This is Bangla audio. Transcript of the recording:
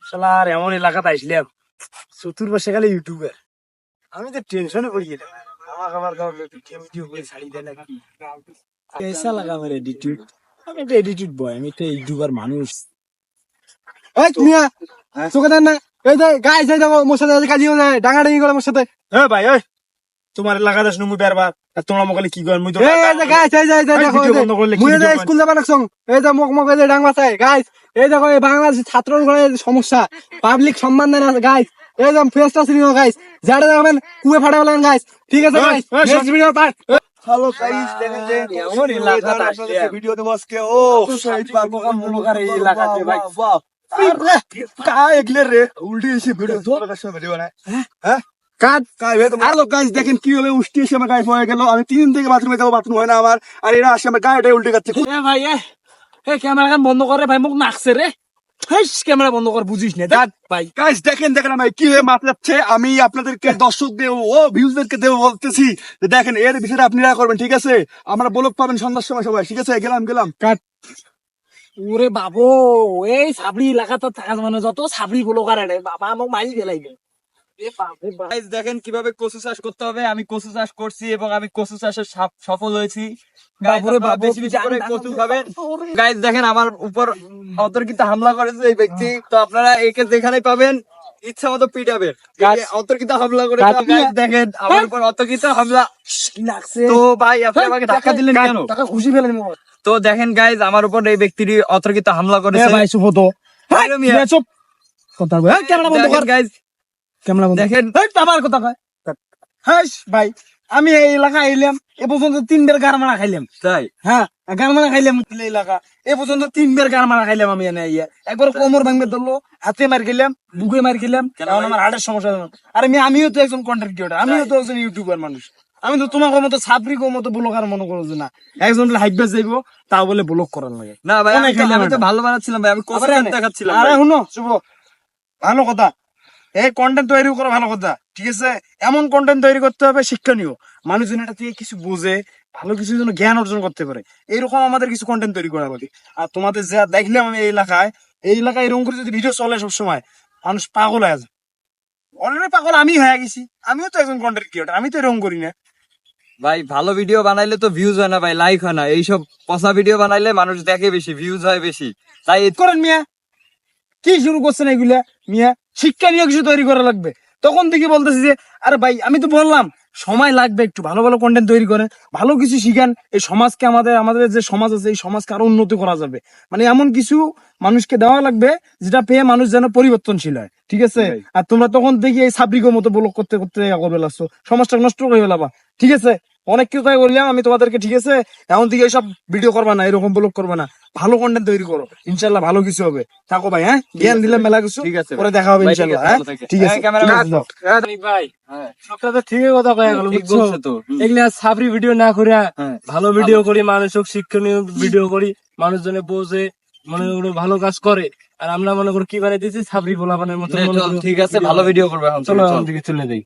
শালার এমন এলাকাতে আসলাম চতুর্পাশে খালি ইউটিউবার। আমি তো টেনশনে পড়ে গেলাম। আমার আবার ভিডিও করে ছাড়ি দেয় নাকি कैसा लगा मेरा एटीट्यूड? আমি একটা এটিটিউড বয়, আমি একটা ইউটিউবার মানুষ। এই মিয়া চোখে দেন না। এই যে গাইস এই দেখো মোর সাথে কাজি হয়ে যায় ডাঙাডাঙি করে মোর সাথে। এ ভাই ওই তোমার এলাকা দাস মুই বেরবার আর তোমরা মকালে কি কর মুই তো এই যে গাইস এই যে দেখো ভিডিও বন্ধ করলে কি মুই ভিডিও স্কুল যাবা লাগছং। এই যে মোক মোক এই যে ডাং বাঁচায় গাইস। এই দেখো এই বাংলাদেশ ছাত্রর ঘরে সমস্যা, পাবলিক সম্মান দেয় না গাইস। এই যে ফেসটা সিনিও গাইস, যারা দেখবেন কুয়ে ফাটা বলেন গাইস। ঠিক আছে guys, next video part. Hello guys, দেখেন যে এমন এলাকাতে আসলাম। ভিডিও দেবো আজকে। ও শহীদ পার্ক মুলুকার এই এলাকাতে ভাই काय ऐकले रे उलटी अशी ভিডিও ভিডিও বানায়। হ্যাঁ কাট काय वे তোমার হ্যালো গাইস, দেখেন কিভাবে উষ্টি এসে আমার গায়ে পড়ে গেল। আমি 3 দিন থেকে বাথরুমে যাবো, বাথরুম হয় না আমার, আর এরা আসে আমার গায়েটাই উল্টে যাচ্ছে। এ ভাই এ ক্যামেরা কান বন্ধ করে ভাই, মুখ নাকছে রে। হেস ক্যামেরা বন্ধ কর, বুঝিস না দেখ ভাই। গাইস দেখেন দেখেন আমি কিভাবে মাথা যাচ্ছে। আমি আপনাদেরকে দর্শকদের ও ভিউজদেরকে দেবো বলতেছি যে দেখেন এর বিষয়টা আপনারা করবেন, ঠিক আছে? আমরা ব্লগ পাবেন সন্ধ্যার সময় সবাই, ঠিক আছে? গেলাম কাট। ওরে বাবু, এই সাবরি এলাকাতে থাকা মানে যত সাবরি বলো কারে বাবা আমাকে মারি ফেলাইবে। গাইস দেখেন কিভাবে কচু চাষ করতে হবে। আমি কচু চাষ করছি এবং আমি কচু চাষে সফল হয়েছি। বাবুরে বাবু, বেশি বেশি করে কচু খাবেন। গাইস দেখেন আমার উপর অতর্কিত হামলা করেছে এই ব্যক্তি। তো আপনারা একে যেখানে পাবেন ইচ্ছা মতো পিটাবেন। অতর্কিত হামলা করে গাইস দেখেন আমার উপর অতর্কিত হামলা। কি লাগছে তো ভাই আপনি আমাকে ধাক্কা দিলেন কেন? টাকা খুশি ফেলেন মোর। তো দেখেন গাইস আমার উপর এই ব্যক্তিটি অতর্কিত হামলা এ করেছে। ভাই শুভ তো আরে মিয়া, চুপ কথা বল। এই ক্যামেরা বন্ধ কর, গাইস ক্যামেরা বন্ধ দেখেন এই আমার কথা কয়। হাস ভাই, আমি এই এলাকা আইলাম এ পর্যন্ত 3 বার গার মারা খাইলাম। তাই হ্যাঁ গার মারা খাইলাম এই এলাকা এ পর্যন্ত 3 বার গার মারা খাইলাম আমি এনে আইয়া। একবার কোমর ভাঙবে ধরলো, হাতে মার খেলাম, বুকে মার খেলাম, কারণ আমার হার্টের সমস্যা। আরে আমিও তো একজন কন্টেন্ট ক্রিয়েটর, আমিও তো একজন ইউটিউবার মানুষ। আমি তো তোমার মতো সাবরি মতো ব্লগার মনে করো যে না একজন বলে হাইবে যাইবো তাও বলে ব্লগ করার লাগে। না ভাই অনেক আমি খাইলাম তো এটা। ভালো বানাচ্ছিলাম ভাই, আমি কচু আরে চাষ দেখাচ্ছিলাম আরে ভাই। শুনো শুভ, ভালো কথা, এই কন্টেন্ট তৈরি করা ভালো কথা, ঠিক আছে? এমন কন্টেন্ট তৈরি করতে হবে শিক্ষণীয়, মানুষজন এটা থেকে কিছু বোঝে, ভালো কিছু যেন জ্ঞান অর্জন করতে পারে, এইরকম আমাদের কিছু কন্টেন্ট তৈরি করা হবে। আর তোমাদের যা দেখলাম আমি এই এলাকায় এরকম করে যদি ভিডিও চলে সবসময়, মানুষ পাগল হয়ে যায়। অলরেডি পাগল আমি হয়ে গেছি, আমিও তো একজন কন্টেন্ট ক্রিয়েটর, আমি তো এরকম করি না। ভাই ভালো ভিডিও বানাইলে তো ভিউজ হয় না ভাই, লাইক হয় না। এইসব পচা ভিডিও বানাইলে মানুষ দেখে বেশি, ভিউজ হয় বেশি। তাই করেন মিয়া, কি শুরু করছেন এগুলা মিয়া? শিক্ষা নিয়ে কিছু তৈরি করা লাগবে। তখন থেকে বলতেছি যে আরে ভাই আমি তো বললাম সময় লাগবে, একটু ভালো ভালো কন্টেন্ট তৈরি করেন, ভালো কিছু শিখান। এই সমাজকে আমাদের যে সমাজ আছে এই সমাজকে আরো উন্নতি করা যাবে। মানে এমন কিছু মানুষকে দেওয়া লাগবে যেটা পেয়ে মানুষ যেন পরিবর্তনশীল হয়, ঠিক আছে? আর তোমরা তখন থেকে এই সাবরিকের মতো ব্লগ করতে করতে করবে লাগছো, সমাজটা নষ্ট করে ফেলাবা, ঠিক আছে? অনেক কিছু তাই বললাম আমি তোমাদেরকে, ঠিক আছে? এখন থেকে এইসব ভিডিও করবা না, এরকম ব্লগ করবা না, ভালো কন্টেন্ট তৈরি করো, ইনশাল্লাহ ভালো কিছু হবে। থাকো ভাই, হ্যাঁ জ্ঞান দিলাম মেলা কিছু, ঠিক আছে পরে দেখা হবে ভাই, ঠিক ইনশাল্লাহ। আছে, হ্যাঁ ভালো থেকে। ঠিক আছে, হ্যাঁ, ক্যামেরাম্যান ঠিক আছে, যাও। ভাই সবটা তো ঠিকই কথা কয়ে গেল, ঠিক বুঝছো? বলছো তো। এগুলা সাবরি ভিডিও না করে হ্যাঁ। ভালো ভিডিও করি, মানুষক শিক্ষণীয় ভিডিও করি, মানুষজনে বোঝে, মনে করো ভালো কাজ করে। আর আমরা মনে করো কি বানাই দিচ্ছি সাবরি বলা মতো। ঠিক আছে, ভালো ভিডিও করবে এখন। চলো এখন থেকে চলে যাই।